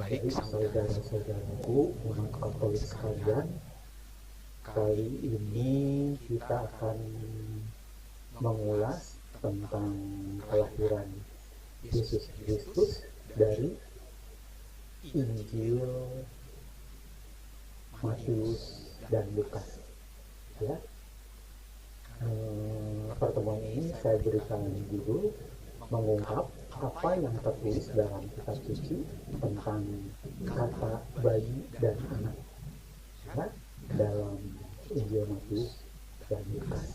Baik saudara-saudaraku umat Katolik sekalian, kali ini kita akan mengulas tentang kelahiran Yesus Kristus dari Injil Matius dan Lukas. Ya, pertemuan ini saya berikan judul mengungkap apa yang tertulis dalam kitab suci tentang kata bayi dan anak, ya, dalam Injil Matius dan Lukas.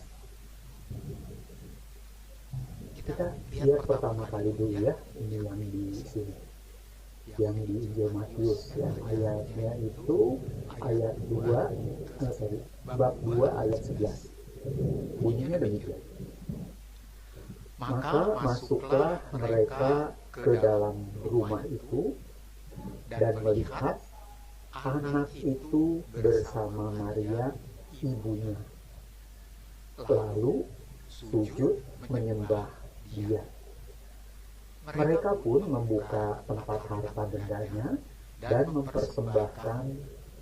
Kita lihat pertama kali dulu ya, ini yang di sini, yang di Injil Matius, yang ayatnya itu ayat 2, bab 2 ayat 11. Bunyinya demikian. Maka masuklah mereka ke dalam rumah itu dan melihat anak itu bersama Maria ibunya, lalu sujud menyembah dia. Mereka pun membuka tempat harta bendanya dan mempersembahkan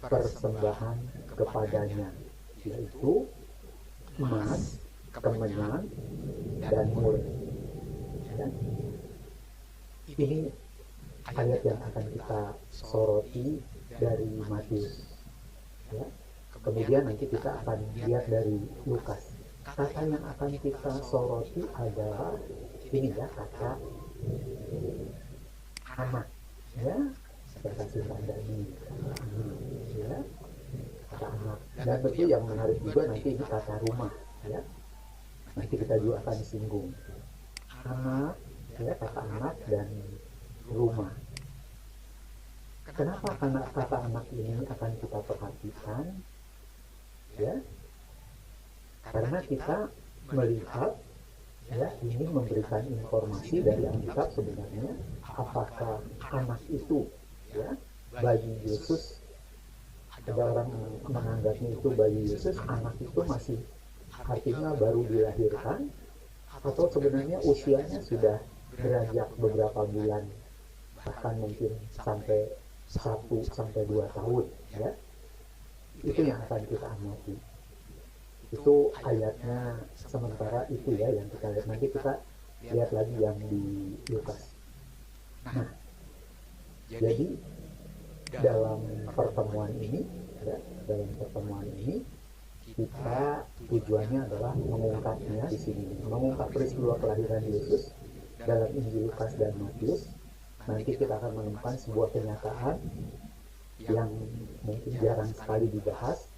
persembahan kepadanya, yaitu emas, kemenyan, dan mur. Ya. Ini ayat yang akan kita soroti dari Matius. Ya. Kemudian nanti kita akan lihat dari Lukas. Kata yang akan kita soroti adalah ini ya, kata anak. Ya, saya kasih tanda ini. Ya, kata anak. Dan betul yang menarik juga nanti ini kata rumah. Ya. Nanti kita juga akan singgung anak, ya, kata anak dan rumah. Kenapa kata anak ini akan kita perhatikan? Ya, karena kita melihat, ya, ini memberikan informasi dari Alkitab sebenarnya apakah anak itu, ya, bayi Yesus. Ada orang menganggapnya itu bayi Yesus, anak itu masih artinya baru dilahirkan, atau sebenarnya usianya sudah beranjak beberapa bulan, bahkan mungkin sampai 1 sampai 2 tahun, ya. Itu yang akan kita amati. Itu ayatnya sementara itu ya yang kita lihat. Nanti kita lihat lagi yang di Lukas. Nah, jadi dalam pertemuan ini, ya, kita tujuannya adalah mengungkapnya di sini, mengungkap peristiwa kelahiran Yesus dalam Injil Lukas dan Matius. Nanti kita akan menemukan sebuah kenyataan yang mungkin jarang sekali dibahas,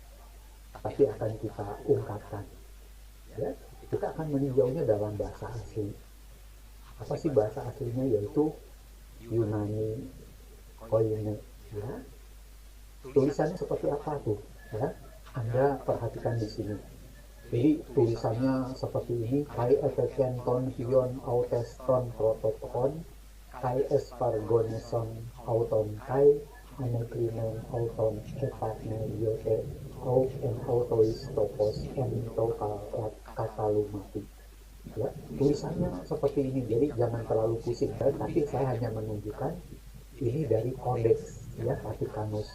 tapi akan kita ungkapkan. Ya, kita akan meninjaunya dalam bahasa asli. Apa sih bahasa aslinya? Yaitu Yunani Koine. Ya, tulisannya seperti apa tuh? Ya, Anda perhatikan di sini. Jadi tulisannya seperti ini: kai etekenton hion auteston protokon, kai espargoneson auton kai anekrinen auton epatne yote au en autois topos en total katalumati. Ya, tulisannya seperti ini. Jadi jangan terlalu pusing, tapi saya hanya menunjukkan ini dari kodeks, ya, Vatikanus.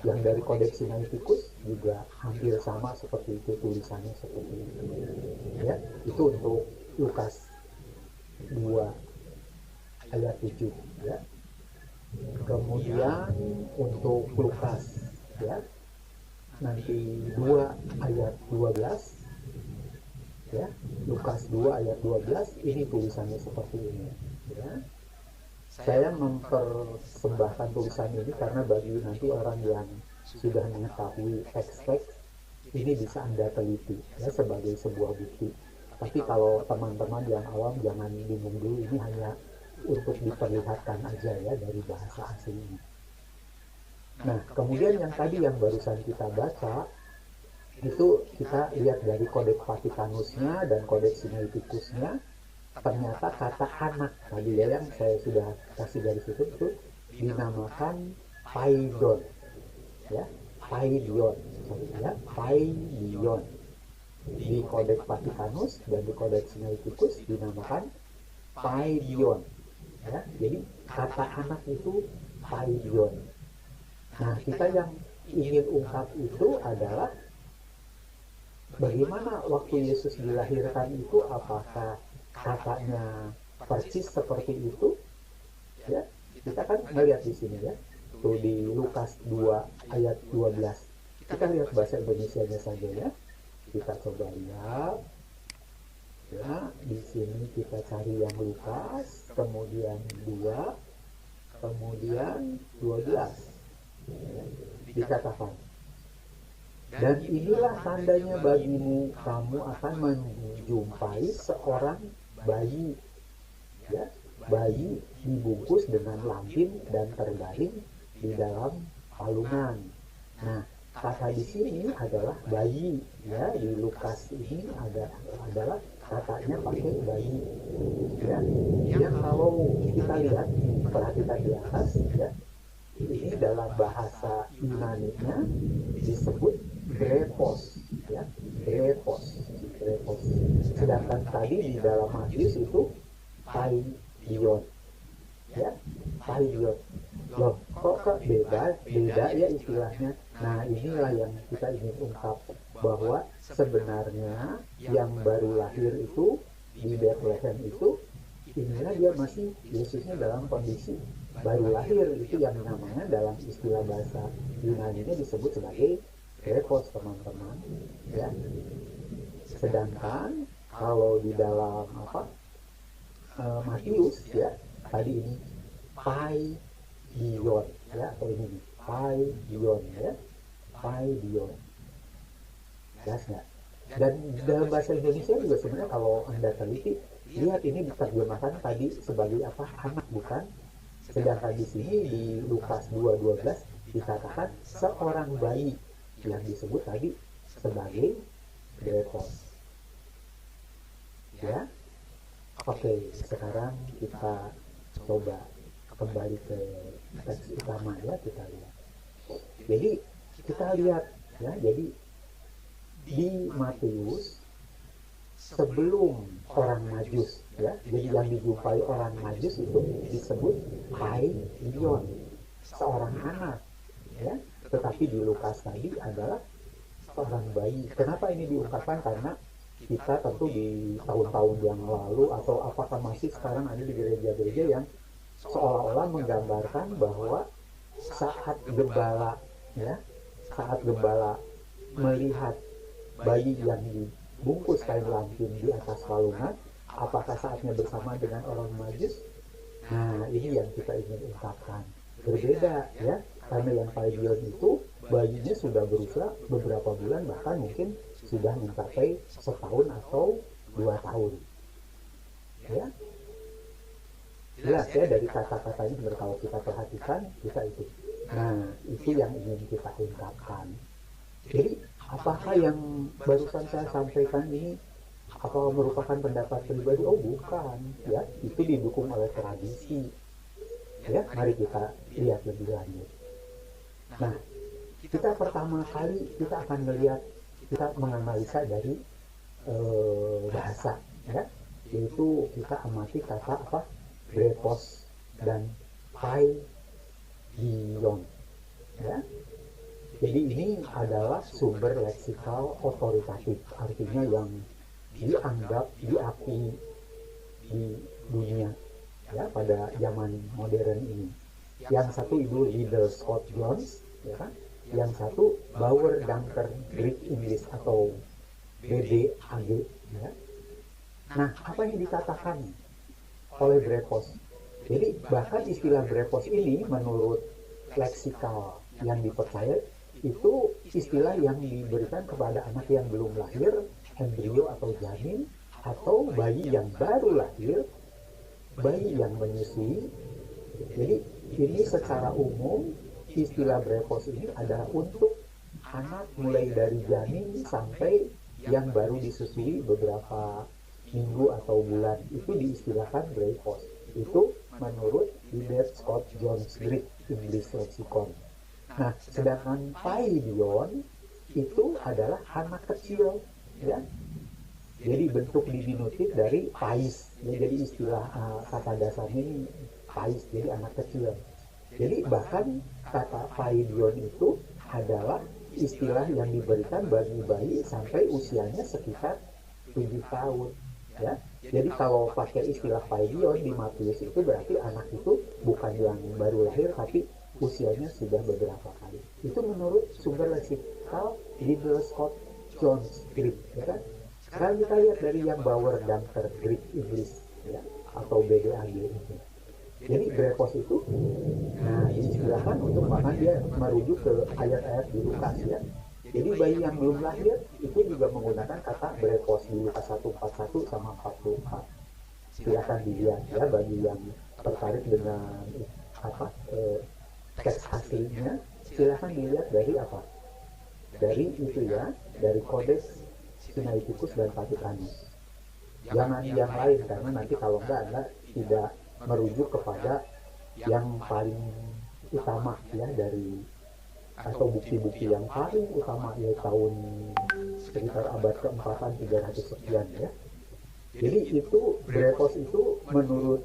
Yang dari kodeks Sinaiticus juga hampir sama seperti itu, tulisannya seperti itu. Ya, itu untuk Lukas 2 ayat 7, ya. Kemudian untuk Lukas, ya, nanti 2 ayat 12, ya. Lukas 2 ayat 12 ini tulisannya seperti ini, ya. Saya mempersembahkan tulisan ini karena bagi nanti orang yang sudah mengetahui teks-teks ini bisa Anda teliti, ya, sebagai sebuah bukti. Tapi kalau teman-teman yang awam jangan bingung dulu, ini hanya untuk diperlihatkan aja ya dari bahasa aslinya. Nah, kemudian yang tadi yang barusan kita baca itu kita lihat dari kodeks Vatikanusnya dan kodeks Sinaiticusnya. Ternyata kata anak tadi ya yang saya sudah kasih garis itu dinamakan paidon, ya, paidion, ya, paidion. Di kodeks Vatikanus dan di kodeks Sinaiticus dinamakan paidion, ya. Jadi kata anak itu paidion. Nah, kita yang ingin ungkap itu adalah bagaimana waktu Yesus dilahirkan itu, apakah katanya persis seperti itu? Ya, kita kan melihat di sini ya, tuh di Lukas 2 ayat 12. Kita lihat bahasa Indonesianya saja ya. Kita coba lihat. Ya, di sini kita cari yang Lukas, kemudian 2, kemudian 12. Ya, dikatakan, dan inilah tandanya bagimu, kamu akan menjumpai seorang bayi, ya, bayi dibungkus dengan lampin dan terbaring di dalam palungan. Nah, kata di sini adalah bayi, ya, di Lukas ini adalah katanya pakai bayi, ya. Yang kalau kita lihat, perhatikan di atas, ya, ini dalam bahasa Yunani-nya disebut grepos, ya, grepos, grepos. Sedangkan tadi di dalam Matius itu paidion, ya, paidion. Loh, kok beda ya istilahnya. Nah, inilah yang kita ingin ungkap, bahwa sebenarnya yang baru lahir itu di Bethlehem itu, inilah dia masih Yesusnya dalam kondisi baru lahir. Itu yang namanya dalam istilah bahasa Yunani-nya disebut sebagai grepos, teman-teman, ya. Sedangkan kalau di dalam Matius, ya, tadi ini paidion, ya, atau ini paidion, ya, paidion. Jelas nggak? Dan dalam bahasa Indonesia juga sebenarnya kalau Anda teliti, lihat ini diterjemahkan tadi sebagai apa? Anak, bukan? Sedangkan di sini di Lukas 2:12 dikatakan seorang bayi, yang disebut tadi sebagai grepos. Ya. Oke, sekarang kita coba kembali ke teks utama ya, kita lihat. Jadi kita lihat ya, jadi di Matius sebelum orang Majus, ya, jadi yang dijumpai orang Majus itu disebut paidion, seorang anak, ya. Tetapi di Lukas tadi adalah seorang bayi. Kenapa ini diungkapkan? Karena kita tentu di tahun-tahun yang lalu, atau apakah masih sekarang ada di gereja-gereja yang seolah-olah menggambarkan bahwa saat gembala, ya, saat gembala melihat bayi yang dibungkus kain lampin di atas palungan, apakah saatnya bersama dengan orang Majus? Nah, ini yang kita ingin ungkapkan. Berbeda ya, karena yang paidion itu bayinya sudah berusia beberapa bulan, bahkan mungkin sudah mencapai setahun atau 2 tahun. Ya, jelas ya dari kata-kata ini, kalau kita perhatikan kita itu. Nah, itu yang ingin kita ungkapkan. Jadi, apakah yang barusan saya sampaikan ini apa merupakan pendapat pribadi? Oh, bukan, ya. Itu didukung oleh tradisi. Ya, mari kita lihat lebih lanjut. Nah, kita pertama kali kita akan melihat, kita menganalisa dari bahasa, ya, yaitu kita amati kata apa, grepos dan paidion, ya. Jadi ini adalah sumber leksikal otoritatif, artinya yang dianggap, diakui di dunia, ya, pada zaman modern ini. Yang satu itu Liddell Scott Jones, ya kan? Yang satu Bauer Dunker Greek English atau BDAG, ya. Nah, apa yang dikatakan oleh grepos? Jadi bahkan istilah grepos ini menurut leksikal yang dipercaya itu istilah yang diberikan kepada anak yang belum lahir, embrio atau janin, atau bayi yang baru lahir, bayi yang menyusui. Jadi ini secara umum istilah grepos ini adalah untuk anak mulai dari janin sampai yang baru disusui beberapa minggu atau bulan, itu diistilahkan grepos. Itu menurut Liddell Scott Jones Greek English Lexicon. Nah, sedangkan paidion itu adalah anak kecil, ya. Jadi bentuk diminutif dari pais, ya, jadi istilah kata dasarnya ini pais, jadi anak kecil. Jadi bahkan kata paidion itu adalah istilah yang diberikan bagi bayi sampai usianya sekitar 7 tahun. Ya, jadi kalau pakai istilah paidion di Matius itu berarti anak itu bukan yang baru lahir tapi usianya sudah beberapa kali. Itu menurut sumber leksikal Liddell Scott Jones Greek, ya kan? Sekarang kita lihat dari yang Bauer Dunker Greek English, ya, atau BDAG itu. Jadi brepos itu, nah diistilahkan untuk bahkan dia merujuk ke ayat-ayat di Lukas, ya. Jadi bayi yang belum lahir itu juga menggunakan kata brepos di Lukas 1:41 sama 44. Silakan dilihat ya bagi yang tertarik dengan apa teks aslinya, silakan dilihat dari apa? Dari itu ya, dari Kodeks Sinaiticus dan Vatikanus. Jangan yang lain karena nanti kalau Anda tidak merujuk kepada yang paling utama ya dari atau bukti-bukti yang paling utama ya tahun sekitar abad keempatan 300 sekian ya. Jadi itu brepos itu menurut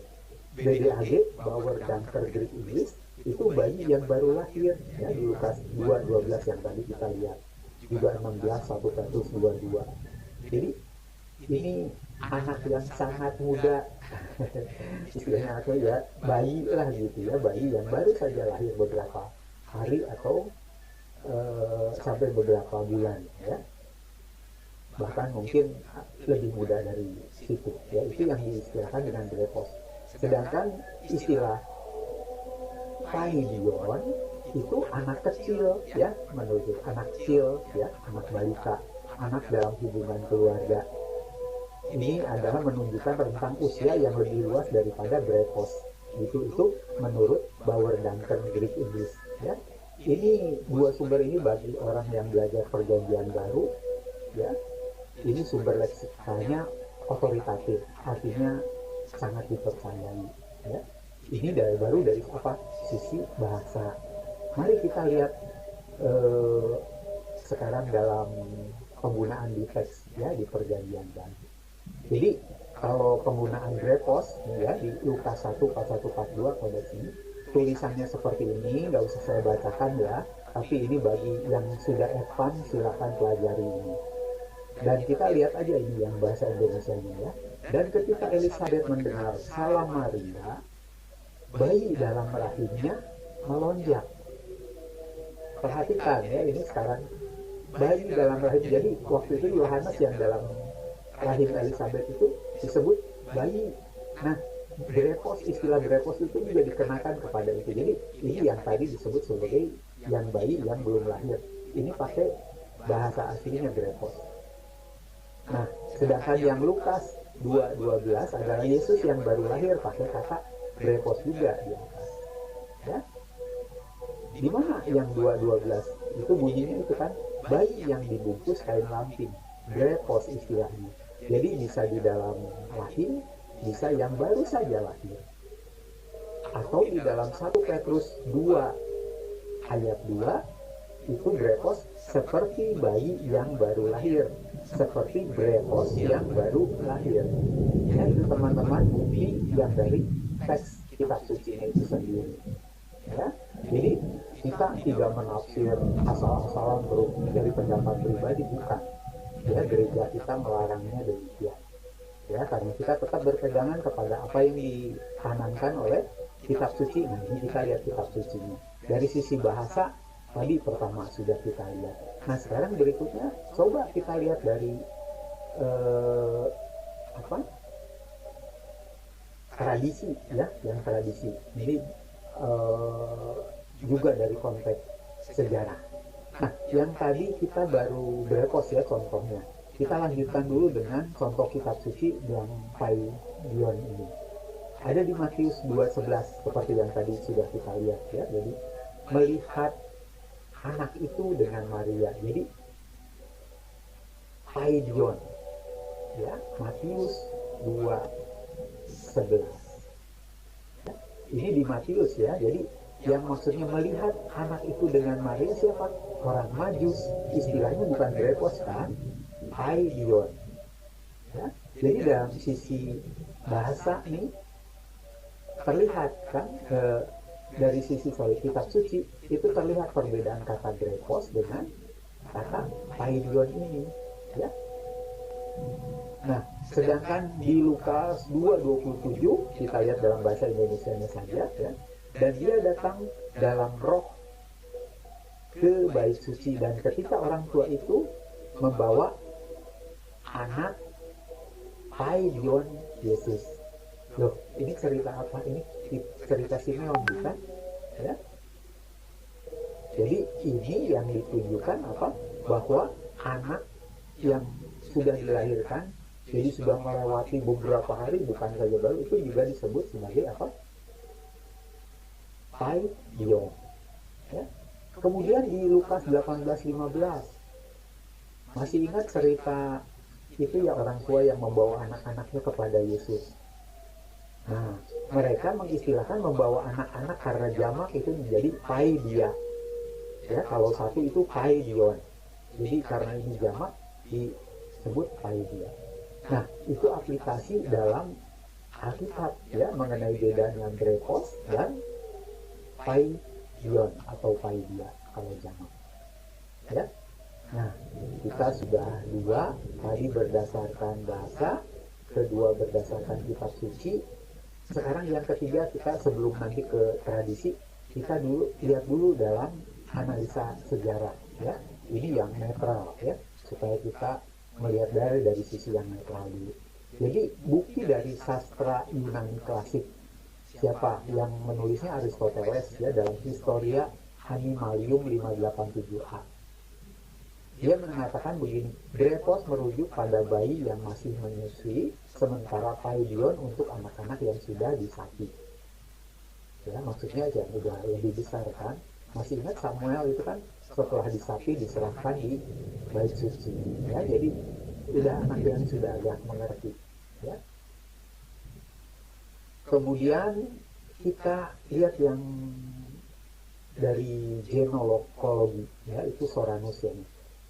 BDAG Bauer Dunker Greek English itu bayi yang baru lahir ya di Lukas 2:12 yang tadi kita lihat, juga 16 1 Petrus 22. Jadi ini anak yang sangat muda istilahnya atau ya bayi lah gitu ya, bayi yang baru saja lahir beberapa hari atau sampai beberapa bulan ya, bahkan mungkin lebih muda dari situ ya, itu yang diistilahkan dengan brepos. Sedangkan istilah paidion itu anak kecil ya, menurut anak kecil ya, anak balita, anak dalam hubungan keluarga. Ini adalah menunjukkan rentang usia yang lebih luas daripada brepos. Itu menurut Bauer Dunker Greek English ya. Ini dua sumber ini bagi orang yang belajar perjanjian baru ya. Ini sumber leksikalnya otoritatif, artinya sangat dipercayai ya. Ini baru dari apa? Sisi bahasa. Mari kita lihat sekarang dalam penggunaan di teks ya di perjanjian baru. Jadi kalau penggunaan brepos ya di Lukas 1:41-42 kodeks ini tulisannya seperti ini, nggak usah saya bacakan ya, tapi ini bagi yang sudah advance silakan pelajari ini. Dan kita lihat aja ini yang bahasa Indonesianya ya. Dan ketika Elizabeth mendengar salam Maria, bayi dalam rahimnya melonjak. Perhatikan ya, ini sekarang bayi dalam rahim. Jadi waktu itu Yohanes yang dalam rahim Elizabeth itu disebut bayi. Nah, brepos, istilah brepos itu juga dikenakan kepada itu. Jadi ini yang tadi disebut sebagai yang bayi yang belum lahir. Ini pakai bahasa aslinya brepos. Nah, sedangkan yang Lukas 2:12 adalah Yesus yang baru lahir pakai kata brepos juga di atas. Ya. Di mana yang 2:12 itu bunyinya itu kan bayi yang dibungkus kain lampin, brepos istilahnya. Jadi bisa di dalam rahim, bisa yang baru saja lahir. Atau di dalam 1 Petrus 2 ayat 2 itu brepos seperti bayi yang baru lahir, seperti brepos yang baru lahir. Ya, itu teman-teman bukti yang dari teks kitab suci itu sendiri. Ya, jadi kita tidak menafsir asal-asalan dari pendapat pribadi, bukan. Ya, gereja kita melarangnya demikian. Ya, karena kita tetap berpegangan kepada apa yang ditanamkan oleh kitab suci. Nah, ini kita lihat kitab sucinya. Dari sisi bahasa tadi pertama sudah kita lihat. Nah, sekarang berikutnya coba kita lihat dari tradisi ya, yang tradisi. Jadi juga dari konteks sejarah. Nah, yang tadi kita baru brepos ya contohnya. Kita lanjutkan dulu dengan contoh kitab suci yang paidion ini. Ada di Matius 2:11 seperti yang tadi sudah kita lihat ya. Jadi melihat anak itu dengan Maria. Jadi paidion ya, Matius 2:11. Ya, ini di Matius ya. Jadi yang maksudnya melihat anak itu dengan Maria siapa? Orang Majus. Istilahnya bukan brepos kan, paidion ya. Jadi dalam sisi bahasa nih terlihat kan dari sisi solid kitab suci itu terlihat perbedaan kata grepos dengan kata paidion ini, ya. Nah, sedangkan di Lukas 2:27 kita lihat dalam bahasa Indonesianya saja, ya. Dan dia datang dalam roh ke bait suci, dan ketika orang tua itu membawa anak paidion Yesus. Loh, ini cerita apa? Ini cerita Simeon, bukan? Ya. Jadi ini yang ditunjukkan apa? Bahwa anak yang sudah dilahirkan, jadi sudah melewati beberapa hari, bukan saja baru, itu juga disebut sebagai apa? Paidion. Ya. Kemudian di Lukas 18:15, masih ingat cerita itu ya, orang tua yang membawa anak-anaknya kepada Yesus. Nah, mereka mengistilahkan membawa anak-anak karena jamak itu menjadi paidia. Ya, kalau satu itu paidion. Jadi karena ini jamak disebut paidia. Nah, itu aplikasi dalam Alkitab, ya, mengenai bedanya grepos dan paidion atau paidia kalau jamak. Ya. Nah, kita sudah dua, tadi berdasarkan bahasa, kedua berdasarkan kitab suci. Sekarang yang ketiga, kita sebelum nanti ke tradisi, kita lihat dulu dalam analisa sejarah, ya. Ini yang netral, ya, supaya kita melihat dari sisi yang netral dulu. Jadi bukti dari sastra Yunani klasik, siapa yang menulisnya? Aristoteles, ya, dalam Historia Animalium 587a. Dia mengatakan begini, grepos merujuk pada bayi yang masih menyusui, sementara paidion untuk anak-anak yang sudah disapi. Ya, maksudnya yang udah lebih besar kan. Masih ingat Samuel itu kan setelah disapi diserahkan di bait suci. Ya, jadi udah anak yang sudah agak mengerti. Ya. Kemudian kita lihat yang dari genealogi, ya, itu Soranus yang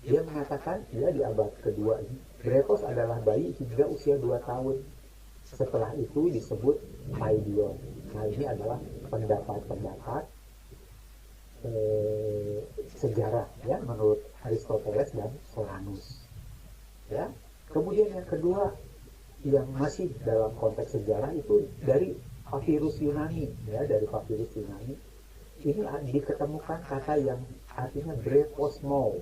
dia mengatakan, ya, di abad kedua ini grepos adalah bayi hingga usia 2 tahun. Setelah itu disebut paidion. Nah, ini adalah pendapat-pendapat sejarah, ya, menurut Aristoteles dan Soranus. Ya. Kemudian yang kedua yang masih dalam konteks sejarah itu dari papirus Yunani, ya, dari papirus Yunani. Ini diketemukan kata yang artinya greposmou.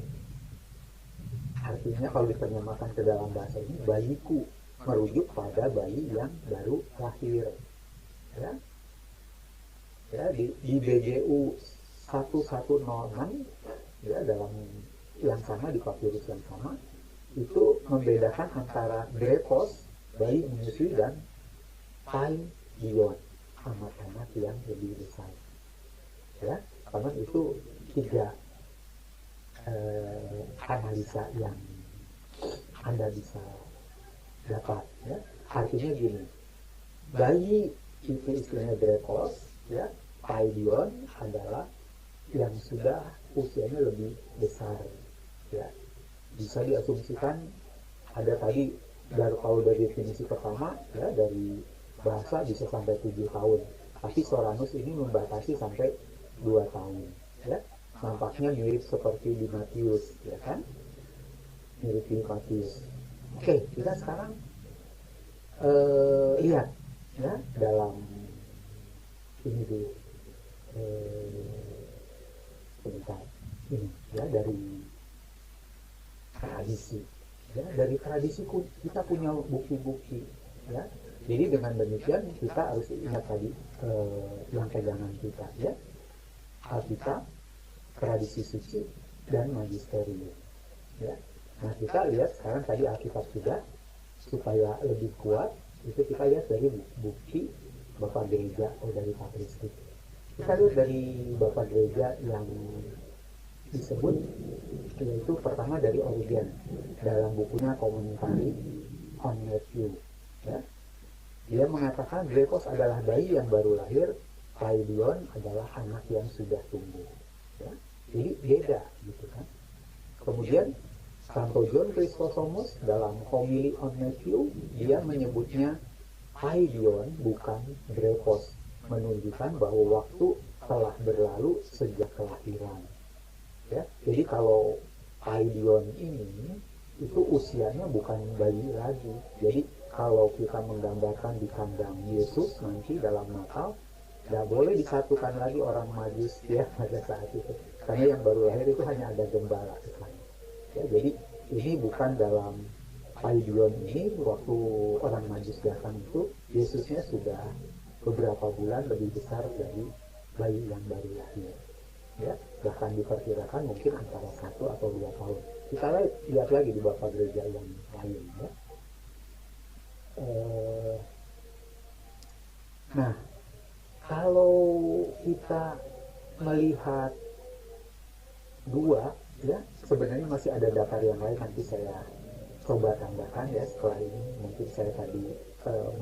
Artinya kalau diterjemahkan ke dalam bahasa ini, bayiku, merujuk pada bayi yang baru lahir. Ya, ya, di BGU 1106, ya, dalam yang sama, di papirus yang sama, itu membedakan antara grepos, bayi menyusui, dan paidion, anak-anak yang lebih besar. Ya, karena itu 3 analisa yang Anda bisa dapat, ya. Artinya gini, bayi itu istilahnya grepos, ya, paidion adalah yang sudah usianya lebih besar, ya. Bisa diasumsikan ada tadi kalau dari definisi pertama, ya, dari bahasa bisa sampai 7 tahun, tapi Soranus ini membatasi sampai 2 tahun, ya. Nampaknya mirip seperti di Matius, ya kan? Mirip di Matius. Oke, kita sekarang lihat, ya, dalam ini dulu, sebentar, ini, ya, dari tradisi, ya, dari tradisi kita punya bukti-bukti, ya. Jadi dengan demikian kita harus ingat tadi yang pegangan kita, ya, Alkitab, tradisi suci, dan magisterium, ya. Nah, kita lihat sekarang tadi Alkitab sudah, supaya lebih kuat itu kita lihat dari bukti Bapak Gereja atau dari patristik. Kita lihat dari Bapak Gereja yang disebut, yaitu pertama dari Origen dalam bukunya Commentary on Matthew, ya. Dia mengatakan grepos adalah bayi yang baru lahir, paidion adalah anak yang sudah tumbuh, ya. Jadi beda, gitu kan. Kemudian Santo John Chrysostomus dalam Homily on Matthew, dia menyebutnya paidion bukan grepos, menunjukkan bahwa waktu telah berlalu sejak kelahiran. Ya, jadi kalau Paidion ini itu usianya bukan bayi lagi. Jadi kalau kita menggambarkan di kandang Yesus nanti dalam Natal, nggak boleh disatukan lagi orang Majus ya pada saat itu, karena yang baru lahir itu hanya ada gembala ke sana. Ya, jadi ini bukan dalam Paidion ini, waktu orang Majus datang itu Yesusnya sudah beberapa bulan lebih besar dari bayi yang baru lahir. Ya, bahkan diperkirakan mungkin antara 1 atau 2 tahun. Kita lihat lagi di beberapa gereja yang lain ya. Nah, kalau kita melihat dua ya, sebenarnya masih ada daftar yang lain, nanti saya coba tambahkan ya setelah ini. Mungkin saya tadi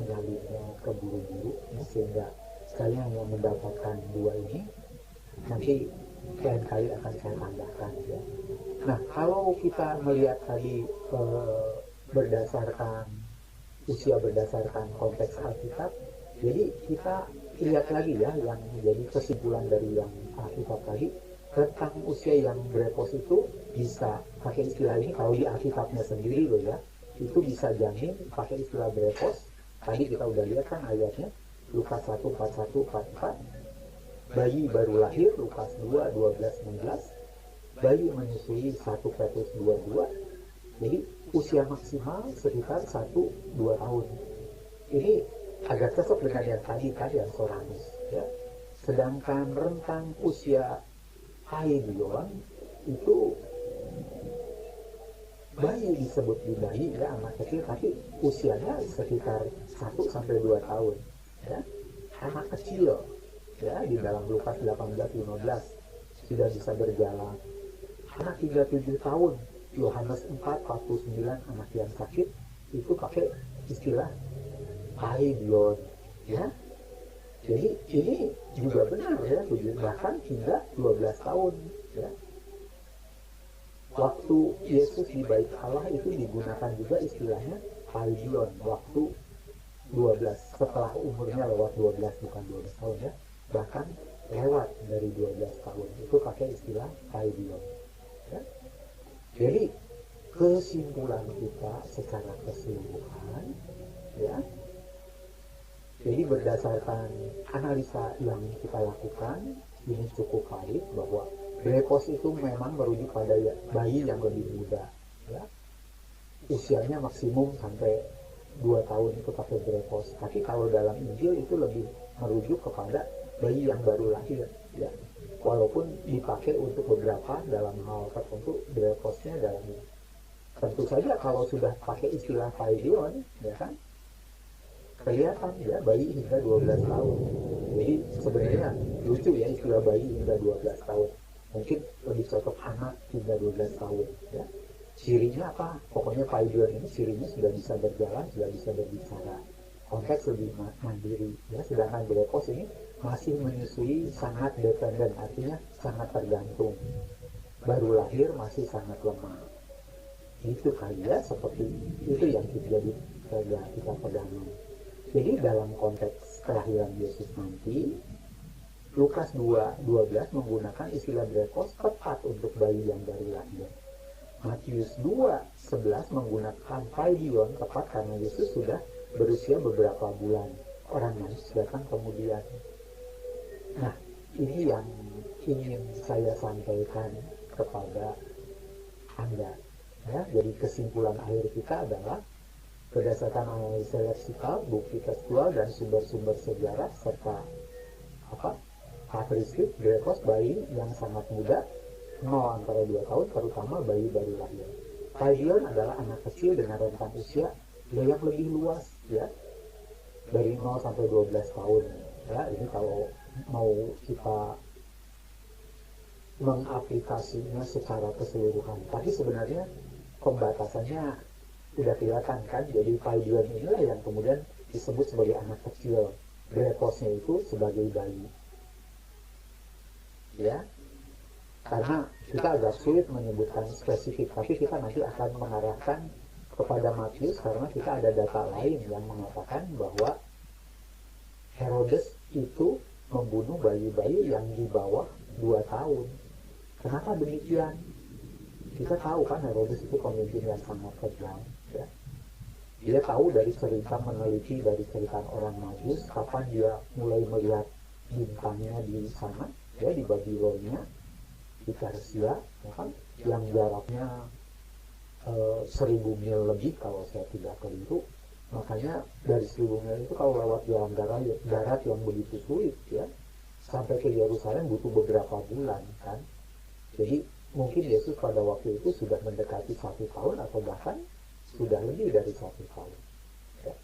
menyalurnya keburu-buru ya, sehingga saya hanya mendapatkan dua ini, nanti lain kali akan saya tambahkan ya. Nah, kalau kita melihat tadi berdasarkan usia berdasarkan konteks Alkitab, jadi kita lihat lagi ya yang menjadi kesimpulan dari yang Alkitab tadi tentang usia yang berepos itu bisa pakai istilah ini kalau di Alkitabnya sendiri loh ya, itu bisa jamin pakai istilah berepos. Tadi kita udah lihat kan ayatnya, Lukas 1:41-44, bayi baru lahir, Lukas 2:12-16, bayi menyusui 1 Petrus 2:2. Jadi usia maksimal sekitar 1-2 tahun. Ini agak cocok dengan yang tadi kan, yang Soranus ya. Sedangkan rentang usia Paidion itu bayi disebut di bayi ya, anak kecil, tapi usianya sekitar 1-2 tahun ya. Anak kecil ya, di dalam Lukas 18:15 sudah bisa berjalan. Anak 3-7 tahun, Yohanes 4:49, anak yang sakit itu pakai istilah Paidion ya. Jadi ini juga benar ya, bahkan hingga 12 tahun ya. Waktu Yesus di bait Allah itu digunakan juga istilahnya Paidion, waktu 12, setelah umurnya lewat 12, bukan 12 tahun ya, bahkan lewat dari 12 tahun itu pakai istilah Paidion ya. Jadi kesimpulan kita secara keseluruhan ya, jadi berdasarkan analisa yang kita lakukan ini cukup valid bahwa Brepos itu memang merujuk pada bayi yang lebih muda ya. Usianya maksimum sampai 2 tahun itu pakai Brepos. Tapi kalau dalam Injil itu lebih merujuk kepada bayi yang baru lahir ya. Walaupun dipakai untuk beberapa dalam hal tertentu Breposnya dalamnya. Tentu saja kalau sudah pakai istilah Paidion ya kan, kelihatan ya bayi hingga 12 tahun. Jadi sebenarnya lucu ya istilah bayi hingga 12 tahun. Mungkin lebih cocok anak hingga 12 tahun ya. Cirinya apa? Pokoknya Paidion ini cirinya sudah bisa berjalan, sudah bisa berbicara. Konteks lebih mandiri ya. Sedangkan Brepos ini masih menyusui, sangat dependen, artinya sangat tergantung. Baru lahir masih sangat lemah. Itu kali ya, seperti itu yang kita pegang. Jadi dalam konteks kelahiran Yesus nanti, Lukas 2:12 menggunakan istilah Brepos tepat untuk bayi yang baru lahir. Matius 2:11 menggunakan Paidion tepat karena Yesus sudah berusia beberapa bulan. Orang Majus datang kemudian. Nah, ini yang ingin saya sampaikan kepada Anda. Ya, jadi kesimpulan akhir kita adalah berdasarkan analisis leksikal, bukti tekstual dan sumber-sumber sejarah serta patristik Brepos bayi yang sangat muda, 0 antara 2 tahun, terutama bayi baru lahir. Paidion adalah anak kecil dengan rentang usia yang lebih luas ya, dari 0 sampai 12 tahun ya. Ini kalau mau kita mengaplikasinya secara keseluruhan, tapi sebenarnya pembatasannya udah kelihatan kan. Jadi Paidion inilah yang kemudian disebut sebagai anak kecil, Breposnya itu sebagai bayi ya, karena kita agak sulit menyebutkan spesifik, tapi kita nanti akan mengarahkan kepada Matius karena kita ada data lain yang mengatakan bahwa Herodes itu membunuh bayi-bayi yang di bawah 2 tahun. Kenapa demikian? Kita tahu kan Herodes itu pemimpin yang sangat kejam, ya. Dia tahu dari cerita, meneliti dari cerita orang Majus, kapan dia mulai melihat bintangnya di sana, ya, di Babilonia, di Persia, ya kan, yang jaraknya 1000 mil lebih kalau saya tidak keliru. Makanya dari 1000 mil itu kalau lewat jalan darat yang begitu sulit, ya, sampai ke Yerusalem butuh beberapa bulan kan. Jadi mungkin Yesus pada waktu itu sudah mendekati 1 tahun atau bahkan sudah lebih dari 1 tahun, ya.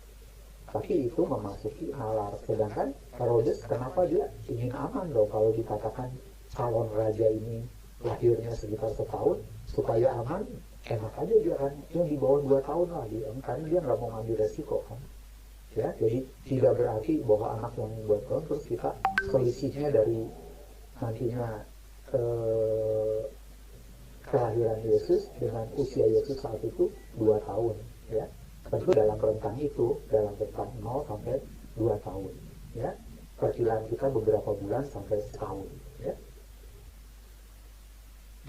Tapi itu memasuki nalar. Sedangkan Herodes, kenapa dia ingin aman dong? Kalau dikatakan calon raja ini lahirnya sekitar setahun, supaya aman, enak aja dia kan, yang di bawah 2 tahun lah dia, karena dia nggak mau ngambil resiko kan, ya. Jadi tidak berarti bahwa anak yang 2 tahun terus kita selisihnya dari nantinya kelahiran Yesus dengan usia Yesus saat itu 2 tahun, ya. Tentu dalam rentang itu, dalam rentang 0 sampai 2 tahun, ya. Perkiraan kita beberapa bulan sampai setahun, ya.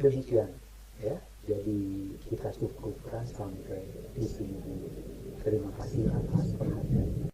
Demikian, ya. Jadi kita cukupkan sampai di sini dulu. Terima kasih atas perhatian.